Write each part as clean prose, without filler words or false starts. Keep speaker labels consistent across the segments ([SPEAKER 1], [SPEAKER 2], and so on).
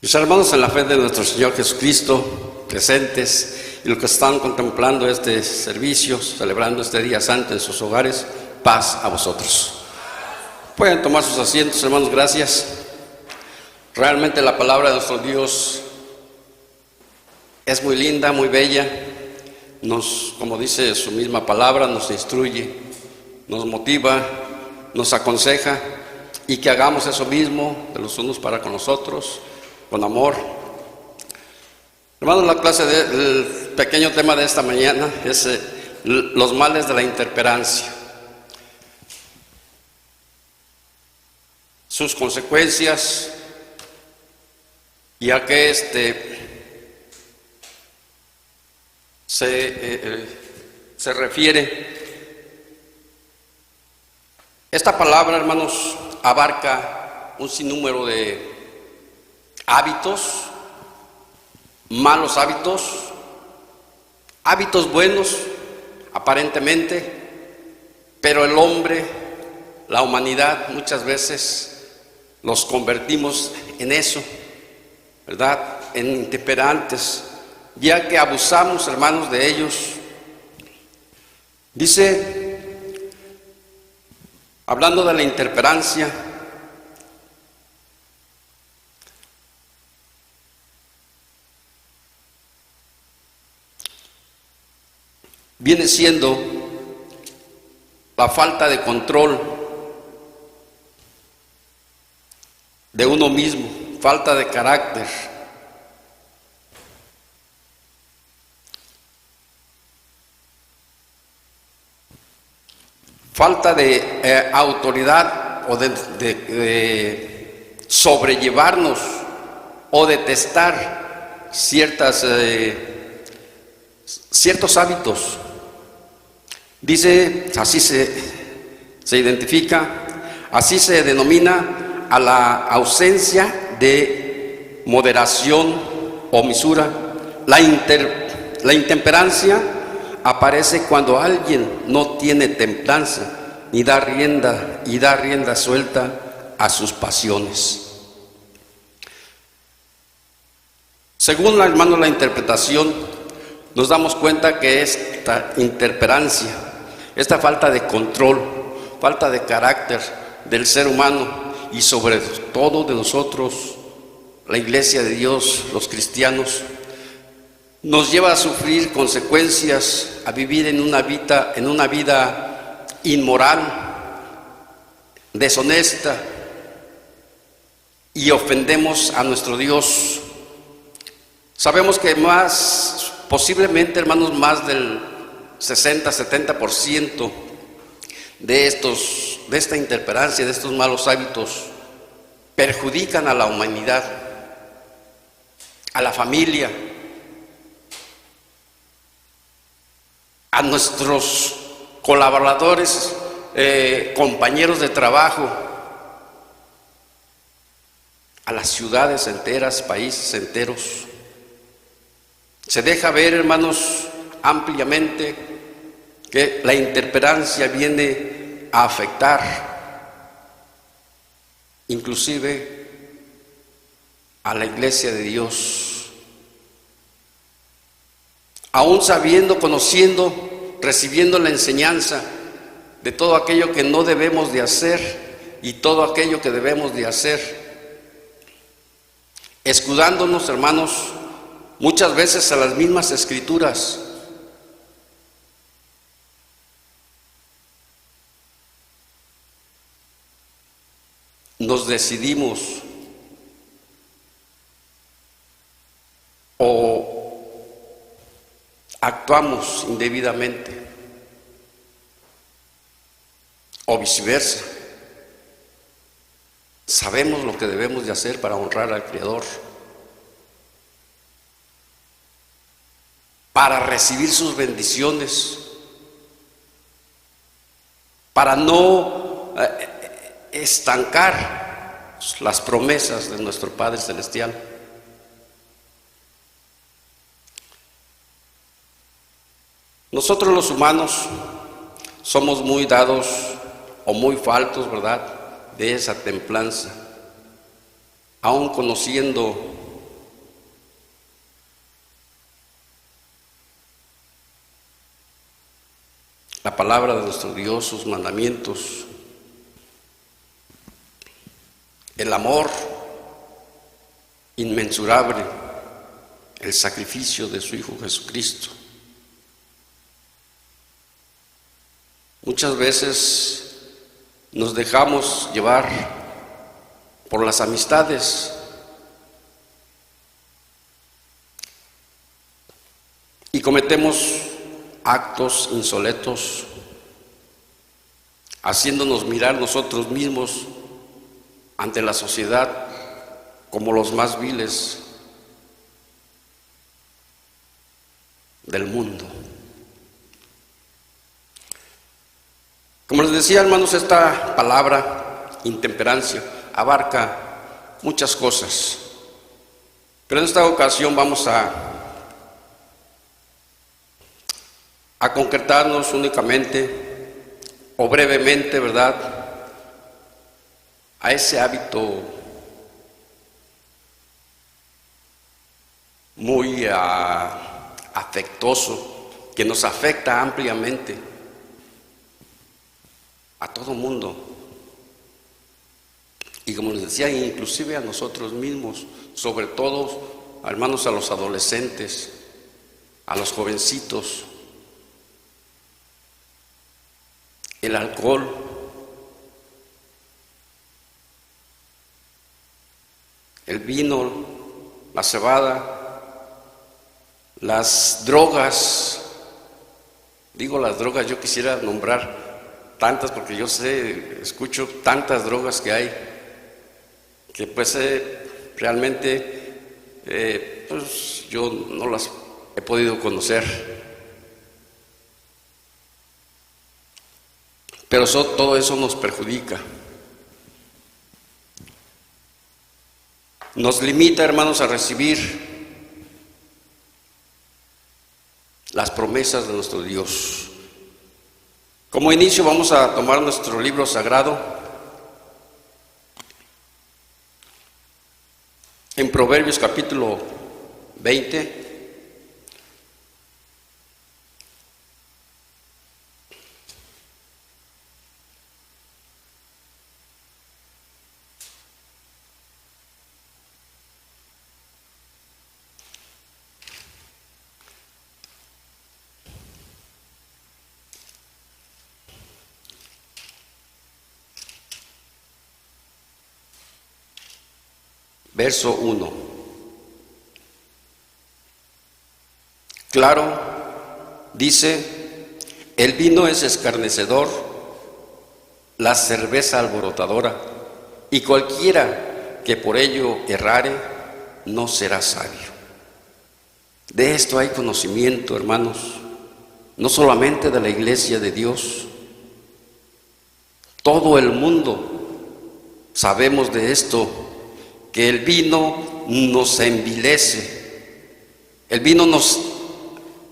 [SPEAKER 1] Mis hermanos en la fe de nuestro Señor Jesucristo, presentes y los que están contemplando este servicio, celebrando este día santo en sus hogares, paz a vosotros. Pueden tomar sus asientos, hermanos, gracias. Realmente la palabra de nuestro Dios es muy linda, muy bella. Como dice su misma palabra, nos instruye, nos motiva, nos aconseja, y que hagamos eso mismo de los unos para con los otros, con amor. Hermanos, el pequeño tema de esta mañana es los males de la intemperancia, sus consecuencias, y a qué se refiere. Esta palabra, hermanos, abarca un sinnúmero de hábitos, malos hábitos, hábitos buenos aparentemente, pero el hombre, la humanidad, muchas veces los convertimos en eso, ¿verdad? En intemperantes, ya que abusamos, hermanos, de ellos. Dice, hablando de la intemperancia, viene siendo la falta de control de uno mismo, falta de carácter, falta de autoridad o de sobrellevarnos o detestar ciertos hábitos. Dice, así se identifica, así se denomina a la ausencia de moderación o mesura. La intemperancia aparece cuando alguien no tiene templanza y da rienda suelta a sus pasiones. Según la interpretación, nos damos cuenta que esta intemperancia, esta falta de control, falta de carácter del ser humano y sobre todo de nosotros, la Iglesia de Dios, los cristianos, nos lleva a sufrir consecuencias, a vivir en una vida inmoral, deshonesta, y ofendemos a nuestro Dios. Sabemos que posiblemente, hermanos, más del 60-70% de esta intemperancia, de estos malos hábitos, perjudican a la humanidad, a la familia, a nuestros colaboradores, compañeros de trabajo, a las ciudades enteras, países enteros. Se deja ver, hermanos, ampliamente que la intemperancia viene a afectar inclusive a la Iglesia de Dios, aún sabiendo, conociendo, recibiendo la enseñanza de todo aquello que no debemos de hacer y todo aquello que debemos de hacer, escudándonos, hermanos, muchas veces a las mismas escrituras. Nos decidimos o actuamos indebidamente o viceversa. Sabemos lo que debemos de hacer para honrar al Creador, para recibir sus bendiciones, para no estancar las promesas de nuestro Padre Celestial. Nosotros los humanos somos muy dados o muy faltos, ¿verdad?, de esa templanza, aún conociendo la palabra de nuestro Dios, sus mandamientos, el amor inmensurable, el sacrificio de su Hijo Jesucristo. Muchas veces nos dejamos llevar por las amistades y cometemos actos insoletos, haciéndonos mirar nosotros mismos ante la sociedad como los más viles del mundo. Como les decía, hermanos, esta palabra intemperancia abarca muchas cosas, pero en esta ocasión vamos a concretarnos únicamente o brevemente, ¿verdad?, a ese hábito muy afectuoso que nos afecta ampliamente a todo mundo, y como les decía, inclusive a nosotros mismos, sobre todo, hermanos, a los adolescentes, a los jovencitos. El alcohol, el vino, la cebada, las drogas. Digo las drogas, yo quisiera nombrar tantas porque yo sé, escucho tantas drogas que hay, que pues realmente pues yo no las he podido conocer. Pero todo eso nos perjudica. Nos limita, hermanos, a recibir las promesas de nuestro Dios. Como inicio vamos a tomar nuestro libro sagrado en Proverbios capítulo 20. Verso 1. Claro, dice, el vino es escarnecedor, la cerveza alborotadora, y cualquiera que por ello errare, no será sabio. De esto hay conocimiento, hermanos, no solamente de la iglesia de Dios, todo el mundo sabemos de esto, que el vino nos envilece, el vino nos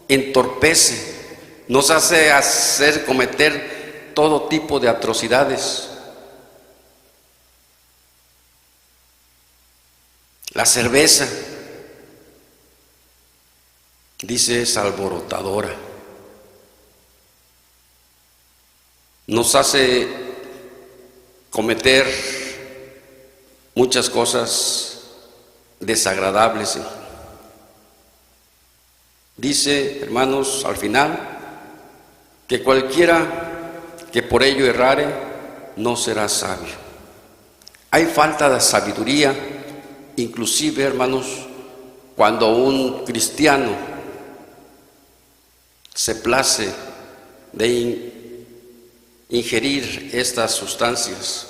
[SPEAKER 1] entorpece, nos hace cometer todo tipo de atrocidades. La cerveza, dice, es alborotadora, nos hace cometer muchas cosas desagradables. Dice, hermanos, al final, que cualquiera que por ello errare, no será sabio. Hay falta de sabiduría, inclusive, hermanos, cuando un cristiano se place de ingerir estas sustancias,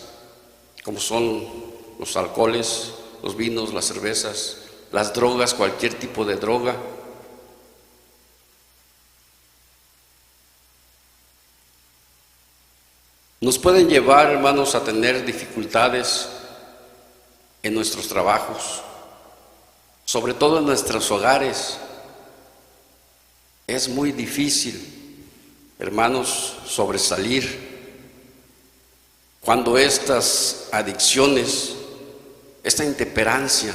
[SPEAKER 1] como son los alcoholes, los vinos, las cervezas, las drogas, cualquier tipo de droga. Nos pueden llevar, hermanos, a tener dificultades en nuestros trabajos, sobre todo en nuestros hogares. Es muy difícil, hermanos, sobresalir cuando estas adicciones, esta intemperancia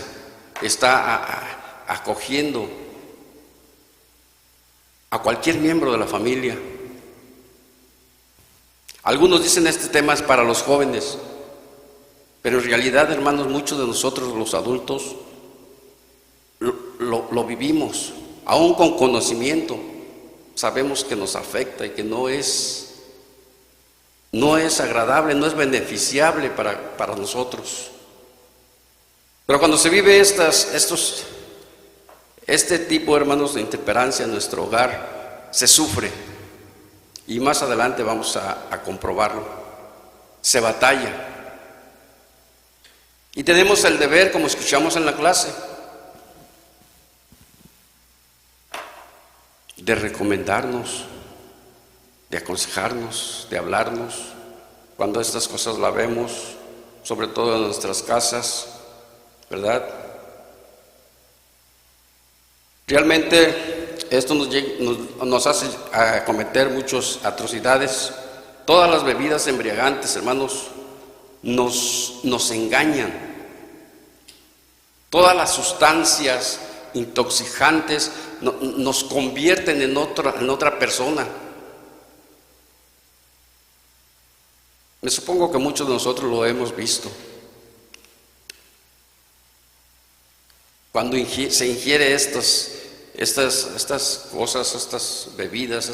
[SPEAKER 1] está acogiendo a cualquier miembro de la familia. Algunos dicen este tema es para los jóvenes, pero en realidad, hermanos, muchos de nosotros los adultos lo vivimos, aún con conocimiento. Sabemos que nos afecta y que no es agradable, no es beneficiable para nosotros. Pero cuando se vive este tipo, hermanos, de intemperancia en nuestro hogar, se sufre. Y más adelante vamos a comprobarlo. Se batalla. Y tenemos el deber, como escuchamos en la clase, de recomendarnos, de aconsejarnos, de hablarnos, cuando estas cosas las vemos, sobre todo en nuestras casas, ¿verdad? Realmente esto nos hace cometer muchas atrocidades. Todas las bebidas embriagantes, hermanos, nos engañan. Todas las sustancias intoxicantes nos convierten en otra persona. Me supongo que muchos de nosotros lo hemos visto. Cuando se ingiere estas cosas, estas bebidas,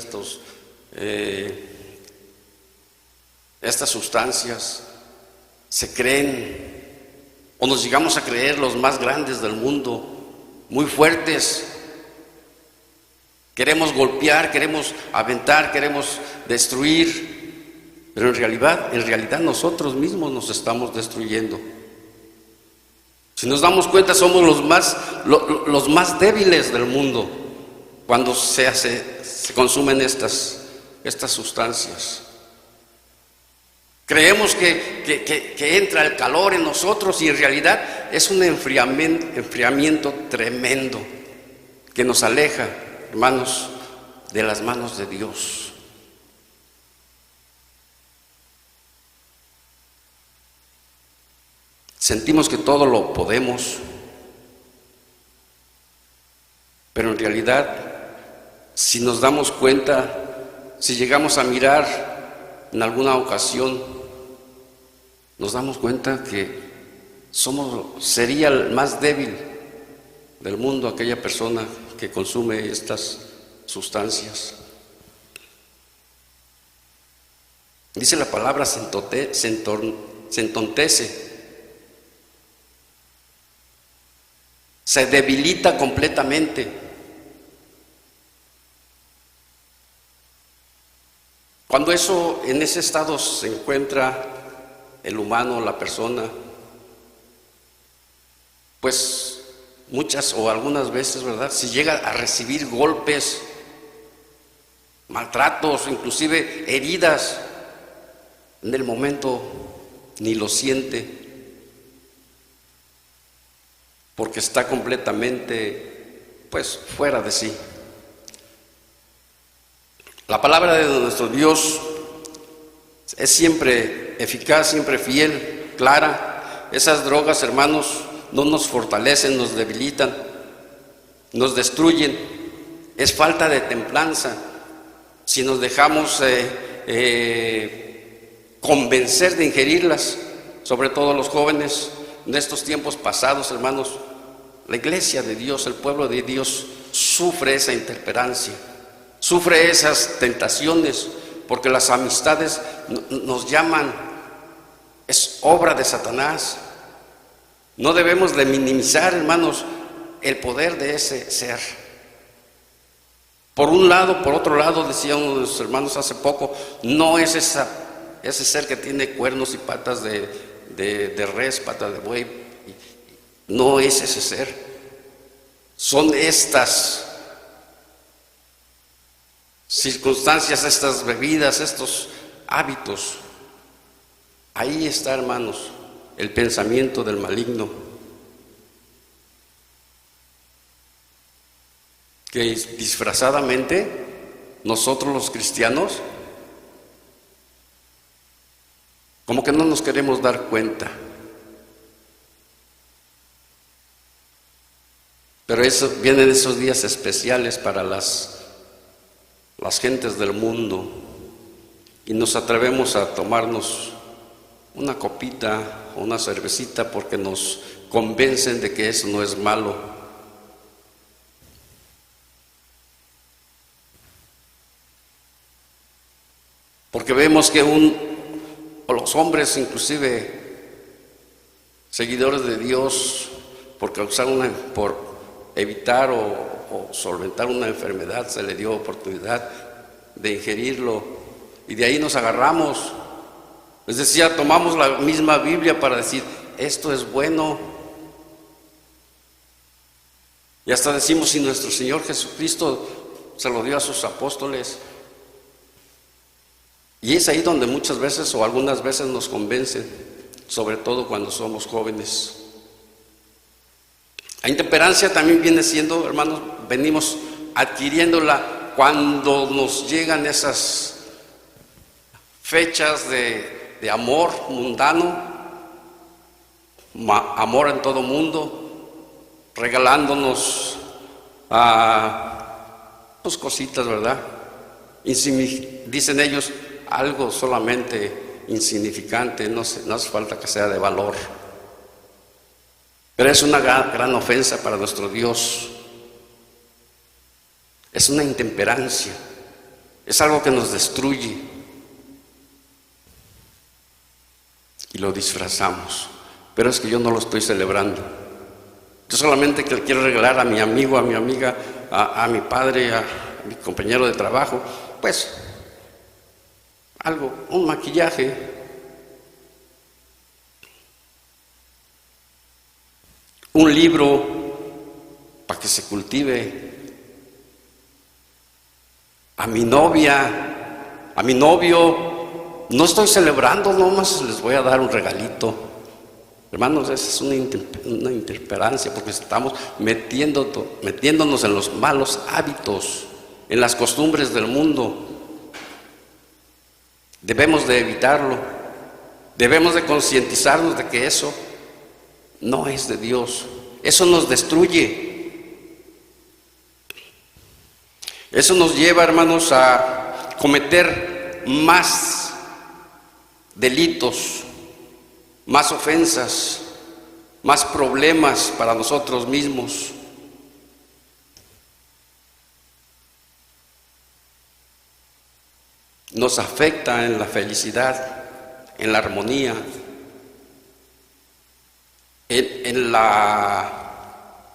[SPEAKER 1] estas sustancias, se creen o nos llegamos a creer los más grandes del mundo, muy fuertes. Queremos golpear, queremos aventar, queremos destruir, pero en realidad nosotros mismos nos estamos destruyendo. Si nos damos cuenta, somos los más débiles del mundo cuando se consumen estas sustancias. Creemos que entra el calor en nosotros y en realidad es un enfriamiento tremendo que nos aleja, hermanos, de las manos de Dios. Sentimos que todo lo podemos, pero en realidad, si nos damos cuenta, si llegamos a mirar en alguna ocasión, nos damos cuenta que sería el más débil del mundo aquella persona que consume estas sustancias. Dice la palabra se entontece. Se debilita completamente. Cuando en ese estado se encuentra el humano, la persona, pues muchas o algunas veces, ¿verdad? Si llega a recibir golpes, maltratos, inclusive heridas, en el momento ni lo siente, porque está completamente, pues, fuera de sí. La palabra de nuestro Dios es siempre eficaz, siempre fiel, clara. Esas drogas, hermanos, no nos fortalecen, nos debilitan, nos destruyen. Es falta de templanza si nos dejamos convencer de ingerirlas, sobre todo los jóvenes. En estos tiempos pasados, hermanos, la iglesia de Dios, el pueblo de Dios, sufre esa intemperancia, sufre esas tentaciones, porque las amistades nos llaman, es obra de Satanás. No debemos de minimizar, hermanos, el poder de ese ser. Por un lado, por otro lado, decía uno de nuestros hermanos hace poco, no es ese ser que tiene cuernos y patas de res, pata de buey, no es ese ser. Son estas circunstancias, estas bebidas, estos hábitos. Ahí está, hermanos, el pensamiento del maligno, que disfrazadamente nosotros los cristianos como que no nos queremos dar cuenta. Pero vienen esos días especiales para las gentes del mundo, y nos atrevemos a tomarnos una copita o una cervecita porque nos convencen de que eso no es malo. Porque vemos que o los hombres, inclusive seguidores de Dios, por evitar o solventar una enfermedad, se le dio oportunidad de ingerirlo, y de ahí nos agarramos. Les decía, tomamos la misma Biblia para decir, esto es bueno. Y hasta decimos, si nuestro Señor Jesucristo se lo dio a sus apóstoles. Y es ahí donde muchas veces o algunas veces nos convencen, sobre todo cuando somos jóvenes. La intemperancia también viene siendo, hermanos, venimos adquiriéndola cuando nos llegan esas fechas de amor mundano, amor en todo mundo, regalándonos pues cositas, ¿verdad? Dicen ellos, algo solamente insignificante, no hace falta que sea de valor. Pero es una gran ofensa para nuestro Dios. Es una intemperancia, es algo que nos destruye y lo disfrazamos. Pero es que yo no lo estoy celebrando. Yo solamente que le quiero regalar a mi amigo, a mi amiga, a mi padre, a mi compañero de trabajo, pues algo, un maquillaje, un libro para que se cultive, a mi novia, a mi novio. No estoy celebrando, nomás les voy a dar un regalito. Hermanos, esa es una intemperancia, porque estamos metiéndonos en los malos hábitos, en las costumbres del mundo. Debemos de evitarlo, debemos de concientizarnos de que eso no es de Dios, eso nos destruye. Eso nos lleva, hermanos, a cometer más delitos, más ofensas, más problemas para nosotros mismos. Nos afecta en la felicidad, en la armonía, en la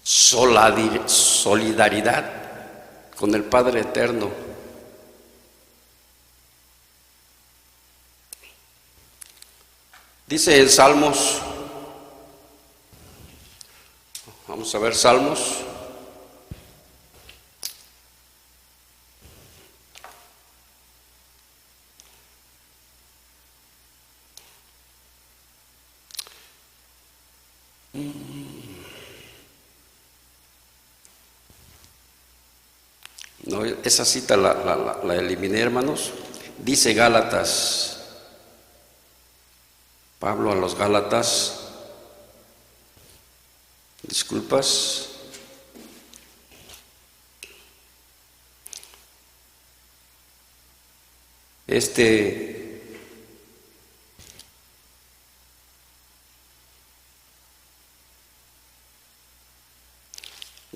[SPEAKER 1] solidaridad con el Padre Eterno. Dice en Salmos, vamos a ver Salmos, no, esa cita la eliminé, hermanos. Dice Gálatas, Pablo a los Gálatas, disculpas,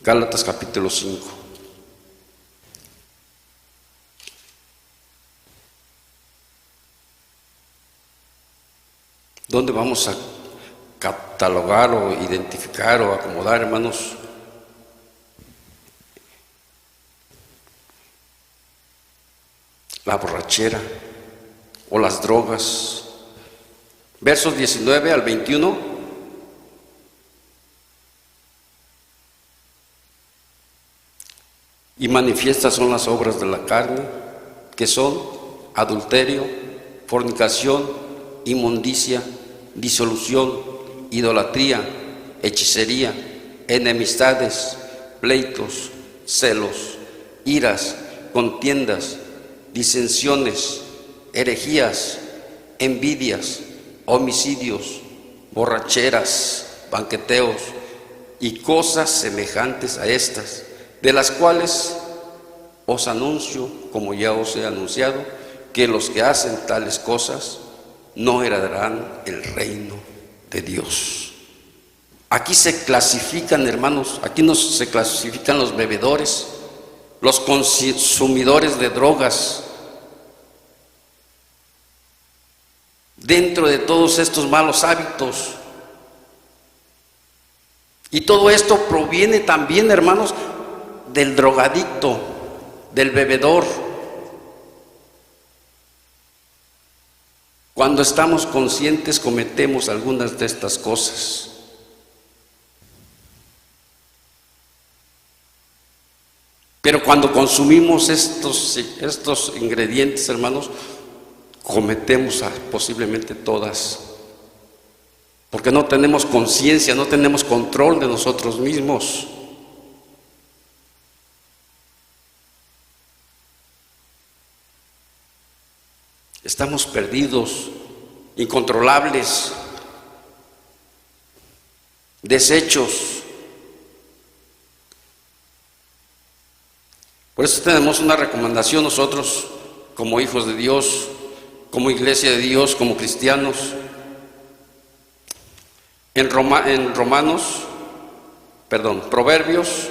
[SPEAKER 1] Gálatas capítulo 5. ¿Dónde vamos a catalogar o identificar o acomodar, hermanos, la borrachera o las drogas? Versos 19 al 21. Y manifiestas son las obras de la carne, que son adulterio, fornicación, inmundicia, disolución, idolatría, hechicería, enemistades, pleitos, celos, iras, contiendas, disensiones, herejías, envidias, homicidios, borracheras, banqueteos y cosas semejantes a estas, de las cuales Os anuncio, como ya os he anunciado, que los que hacen tales cosas no heredarán el reino de Dios. Aquí se clasifican, hermanos, se clasifican los bebedores, los consumidores de drogas. Dentro de todos estos malos hábitos. Y todo esto proviene también, hermanos, del drogadicto, del bebedor. Cuando estamos conscientes cometemos algunas de estas cosas. Pero cuando consumimos estos ingredientes, hermanos, cometemos posiblemente todas, porque no tenemos conciencia, no tenemos control de nosotros mismos. Estamos perdidos, incontrolables, deshechos. Por eso tenemos una recomendación nosotros, como hijos de Dios, como iglesia de Dios, como cristianos. En Proverbios,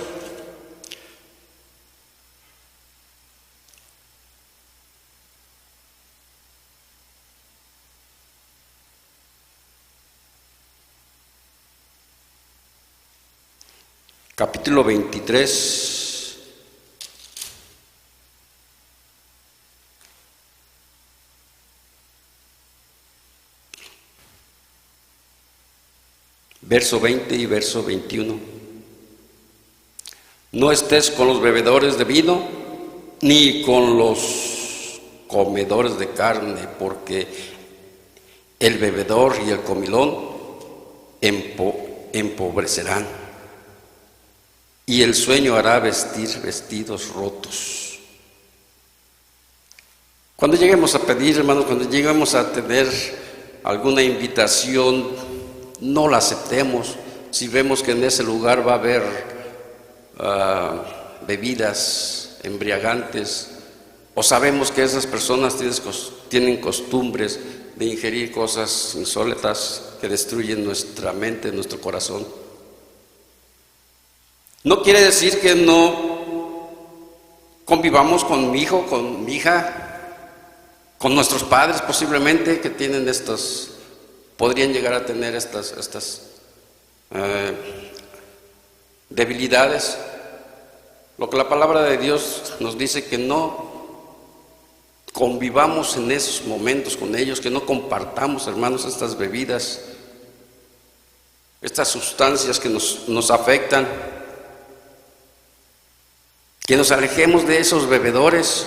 [SPEAKER 1] capítulo 23, verso 20 y verso 21. No estés con los bebedores de vino, ni con los comedores de carne, porque el bebedor y el comilón empobrecerán, y el sueño hará vestir vestidos rotos. Cuando lleguemos a pedir, hermanos, cuando lleguemos a tener alguna invitación, no la aceptemos si vemos que en ese lugar va a haber bebidas embriagantes, o sabemos que esas personas tienen costumbres de ingerir cosas insólitas que destruyen nuestra mente, nuestro corazón. No quiere decir que no convivamos con mi hijo, con mi hija, con nuestros padres posiblemente, que tienen podrían llegar a tener estas debilidades. Lo que la palabra de Dios nos dice, que no convivamos en esos momentos con ellos, que no compartamos, hermanos, estas bebidas, estas sustancias que nos afectan, que nos alejemos de esos bebedores.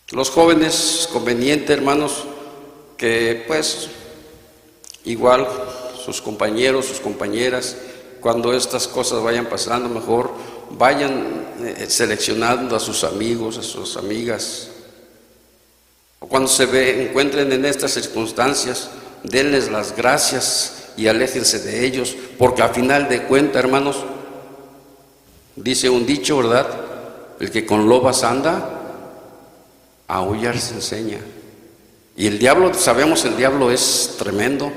[SPEAKER 1] Los jóvenes, conveniente, hermanos, que pues igual sus compañeros, sus compañeras, cuando estas cosas vayan pasando, mejor vayan seleccionando a sus amigos, a sus amigas, o cuando encuentren en estas circunstancias, denles las gracias y aléjense de ellos, porque al final de cuentas, hermanos, dice un dicho, ¿verdad? El que con lobas anda, a aullar se enseña. Y el diablo, sabemos, el diablo es tremendo,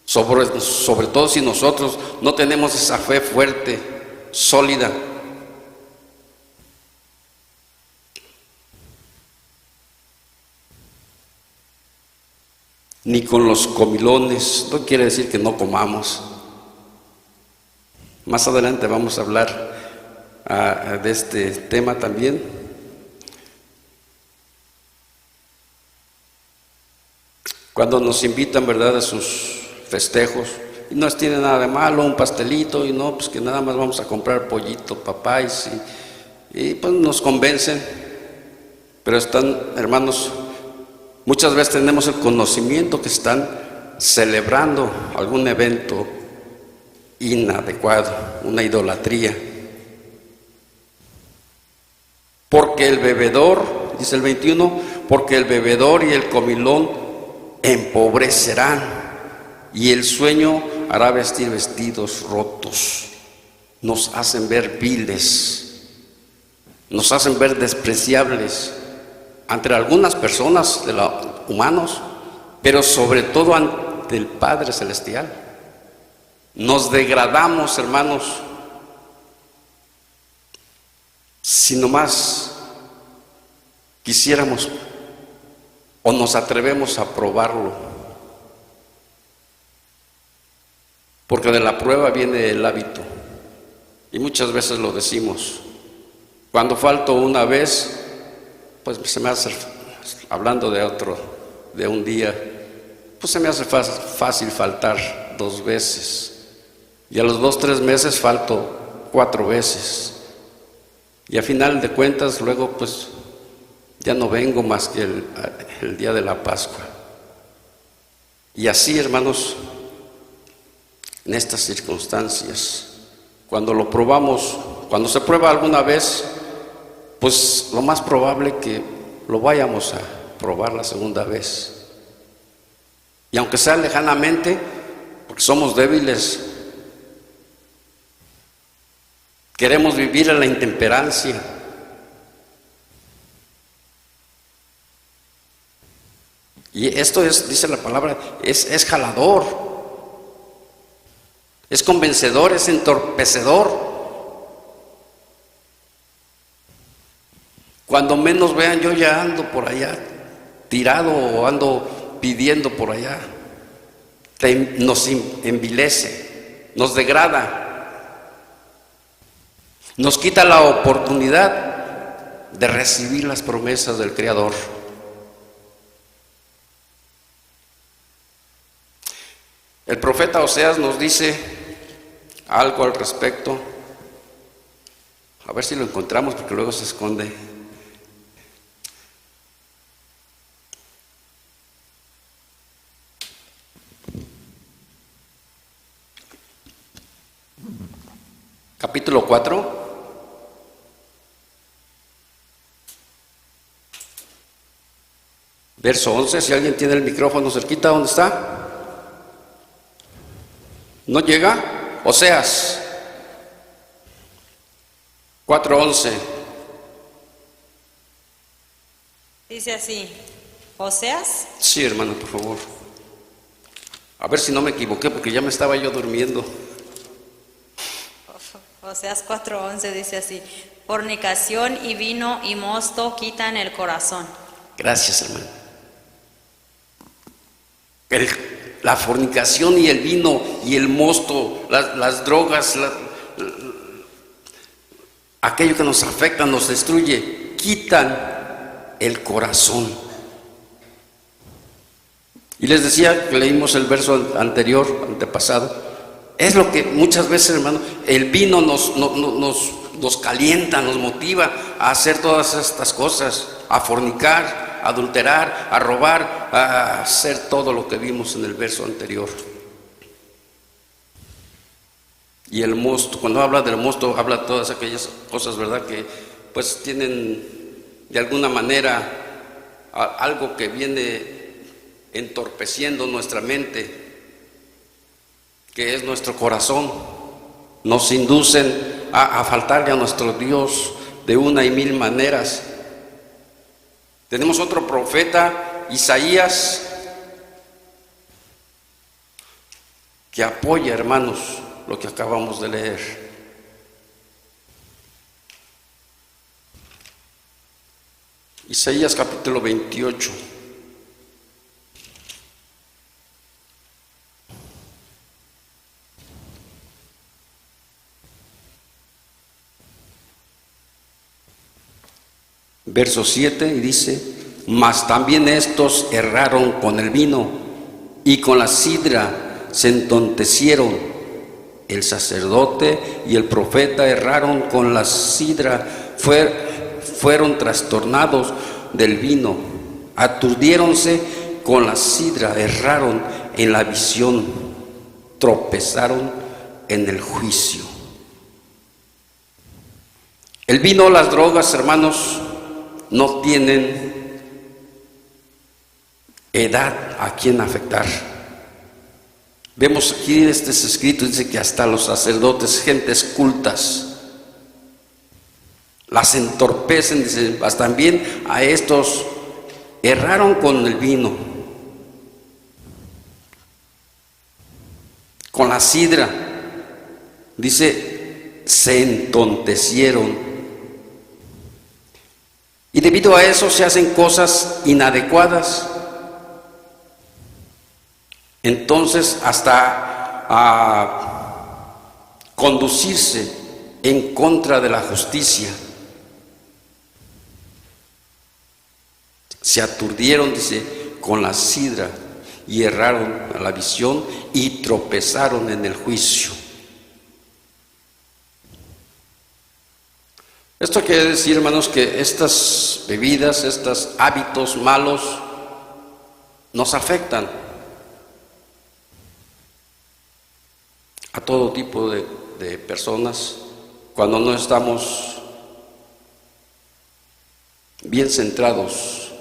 [SPEAKER 1] sobre todo si nosotros no tenemos esa fe fuerte, sólida. Ni con los comilones. No quiere decir que no comamos. Más adelante vamos a hablar de este tema también. Cuando nos invitan, ¿verdad?, a sus festejos, y no tiene nada de malo, un pastelito, y no, pues que nada más vamos a comprar pollito, papáis, y pues nos convencen. Pero están, hermanos, muchas veces tenemos el conocimiento que están celebrando algún evento inadecuado, una idolatría. Porque el bebedor, dice el 21, porque el bebedor y el comilón empobrecerán, y el sueño hará vestir vestidos rotos, nos hacen ver viles, nos hacen ver despreciables ante algunas personas de los humanos, pero sobre todo ante el Padre Celestial. Nos degradamos, hermanos, si nomás quisiéramos o nos atrevemos a probarlo, porque de la prueba viene el hábito, y muchas veces lo decimos. Cuando falto una vez, pues se me hace, hablando de un día, pues se me hace fácil faltar 2 veces, y a los 2, 3 meses falto 4 veces, y a final de cuentas luego pues ya no vengo más que el día de la Pascua. Y así, hermanos, en estas circunstancias, cuando lo probamos, cuando se prueba alguna vez, pues lo más probable que lo vayamos a probar la segunda vez. Y aunque sea lejanamente, porque somos débiles, queremos vivir en la intemperancia. Y esto es, dice la palabra, es jalador, es convencedor, es entorpecedor. Cuando menos vean, yo ya ando por allá tirado o ando pidiendo por allá. Nos envilece, nos degrada, nos quita la oportunidad de recibir las promesas del Creador. El profeta Oseas nos dice algo al respecto. A ver si lo encontramos, porque luego se esconde. Capítulo 4. Verso 11. Si alguien tiene el micrófono cerquita, ¿dónde está? ¿No llega? Oseas 4:11.
[SPEAKER 2] Dice así, Oseas.
[SPEAKER 1] Sí, hermano, por favor. A ver si no me equivoqué, porque ya me estaba yo durmiendo.
[SPEAKER 2] Oseas 4:11 dice así, fornicación y vino y mosto quitan el corazón.
[SPEAKER 1] Gracias, hermano. La fornicación y el vino y el mosto, las drogas, aquello que nos afecta, nos destruye, quitan el corazón. Y les decía que leímos el verso antepasado, es lo que muchas veces, hermano, el vino nos calienta, nos motiva a hacer todas estas cosas, a fornicar, a adulterar, a robar, a hacer todo lo que vimos en el verso anterior. Y el mosto, cuando habla del mosto, habla de todas aquellas cosas, ¿verdad?, que pues tienen de alguna manera algo que viene entorpeciendo nuestra mente, que es nuestro corazón. Nos inducen a faltarle a nuestro Dios de una y mil maneras. Tenemos otro profeta, Isaías, que apoya, hermanos, lo que acabamos de leer. Isaías capítulo 28. Verso 7, y dice, mas también estos erraron con el vino y con la sidra se entontecieron. El sacerdote y el profeta erraron con la sidra, fueron trastornados del vino, aturdiéronse con la sidra, erraron en la visión, tropezaron en el juicio. El vino, las drogas, hermanos, no tienen edad a quien afectar. Vemos aquí este escrito, dice que hasta los sacerdotes, gentes cultas, las entorpecen, dice, hasta también a estos erraron con el vino, con la sidra, dice, se entontecieron. Y debido a eso se hacen cosas inadecuadas. Entonces, hasta a conducirse en contra de la justicia. Se aturdieron, dice, con la sidra y erraron a la visión y tropezaron en el juicio. Esto quiere decir, hermanos, que estas bebidas, estos hábitos malos nos afectan a todo tipo de personas cuando no estamos bien centrados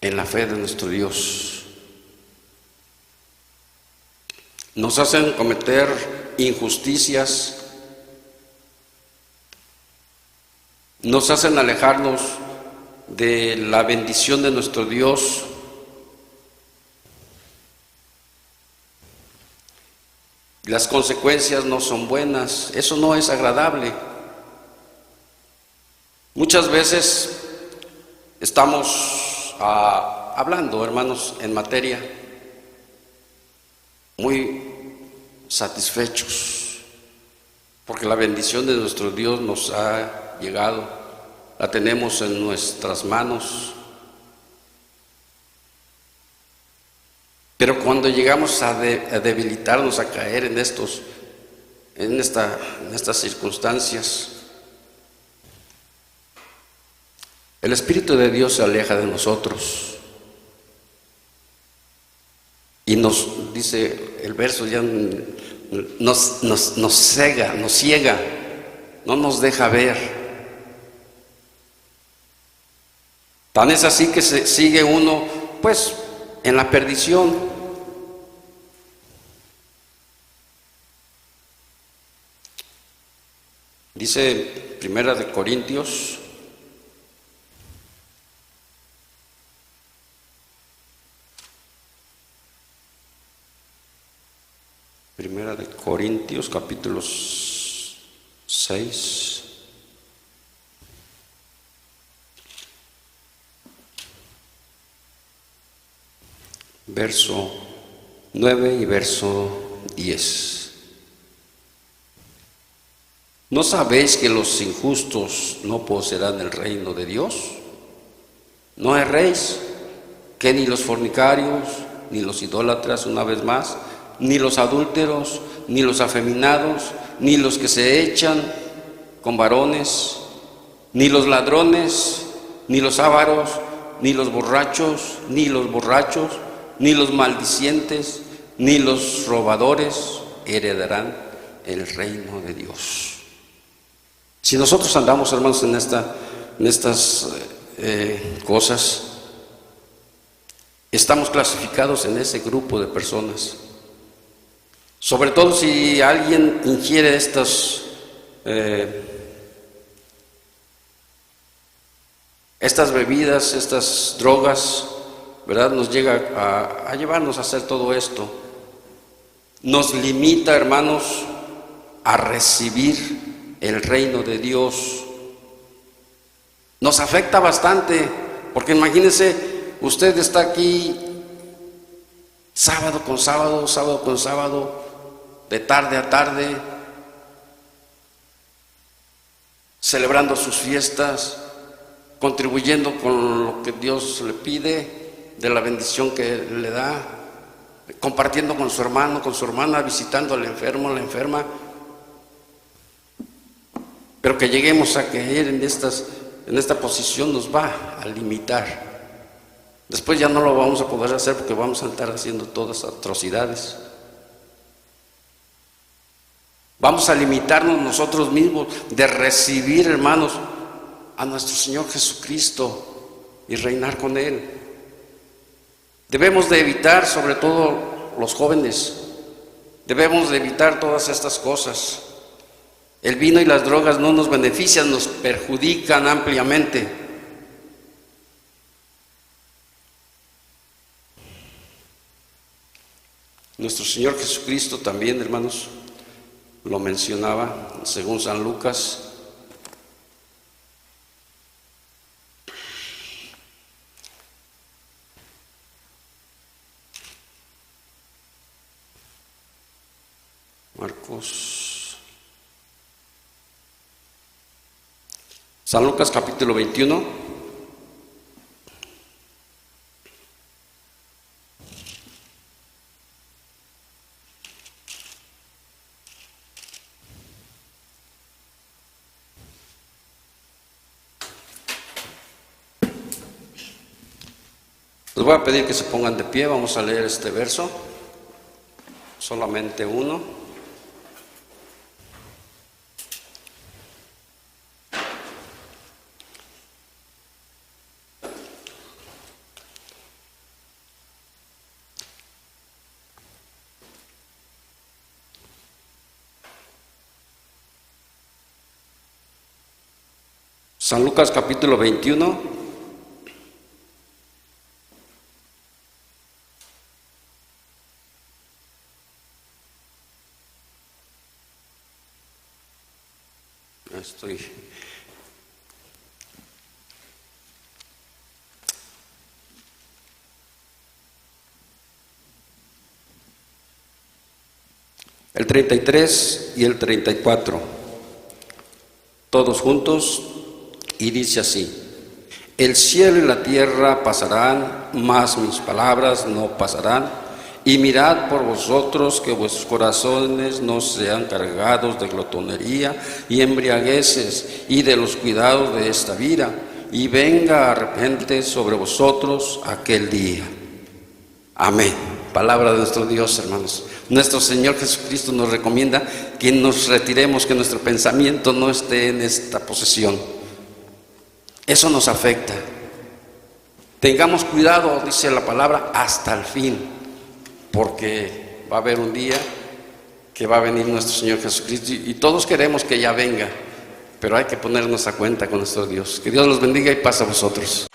[SPEAKER 1] en la fe de nuestro Dios. Nos hacen cometer injusticias, nos hacen alejarnos de la bendición de nuestro Dios. Las consecuencias no son buenas, eso no es agradable. Muchas veces estamos hablando, hermanos, en materia, muy satisfechos, porque la bendición de nuestro Dios nos ha llegado, la tenemos en nuestras manos. Pero cuando llegamos a debilitarnos, a caer en estas circunstancias, el Espíritu de Dios se aleja de nosotros y nos dice el verso, ya nos ciega, no nos deja ver. Tan es así que se sigue uno, pues, en la perdición. Dice Primera de Corintios, capítulo 6, verso 9 y verso 10. ¿No sabéis que los injustos no poseerán el reino de Dios? No erréis, que ni los fornicarios, ni los idólatras, una vez más, ni los adúlteros, ni los afeminados, ni los que se echan con varones, ni los ladrones, ni los ávaros, ni los borrachos, ni los maldicientes, ni los robadores heredarán el reino de Dios. Si nosotros andamos, hermanos, en estas cosas, estamos clasificados en ese grupo de personas. Sobre todo si alguien ingiere estas bebidas, estas drogas, ¿verdad? Nos llega a llevarnos a hacer todo esto. Nos limita, hermanos, a recibir el reino de Dios. Nos afecta bastante, porque imagínense, usted está aquí sábado con sábado, de tarde a tarde, celebrando sus fiestas, contribuyendo con lo que Dios le pide, de la bendición que le da, compartiendo con su hermano, con su hermana, visitando al enfermo, a la enferma. Pero que lleguemos a caer en esta posición nos va a limitar. Después ya no lo vamos a poder hacer porque vamos a estar haciendo todas atrocidades. Vamos a limitarnos nosotros mismos de recibir, hermanos, a nuestro Señor Jesucristo y reinar con Él. Debemos de evitar sobre todo los jóvenes, debemos de evitar todas estas cosas. El vino y las drogas no nos benefician, nos perjudican ampliamente. Nuestro Señor Jesucristo también, hermanos, lo mencionaba según San Lucas. San Lucas capítulo 21. Les voy a pedir que se pongan de pie, vamos a leer este verso, solamente uno. San Lucas capítulo 21, el 33 y el 34, todos juntos, y dice así: el cielo y la tierra pasarán, mas mis palabras no pasarán. Y mirad por vosotros que vuestros corazones no sean cargados de glotonería y embriagueces y de los cuidados de esta vida, y venga de repente sobre vosotros aquel día. Amén. Palabra de nuestro Dios, hermanos. Nuestro Señor Jesucristo nos recomienda que nos retiremos, que nuestro pensamiento no esté en esta posesión. Eso nos afecta. Tengamos cuidado, dice la palabra, hasta el fin, porque va a haber un día que va a venir nuestro Señor Jesucristo y todos queremos que ya venga, pero hay que ponernos a cuenta con nuestro Dios. Que Dios los bendiga y paz a vosotros.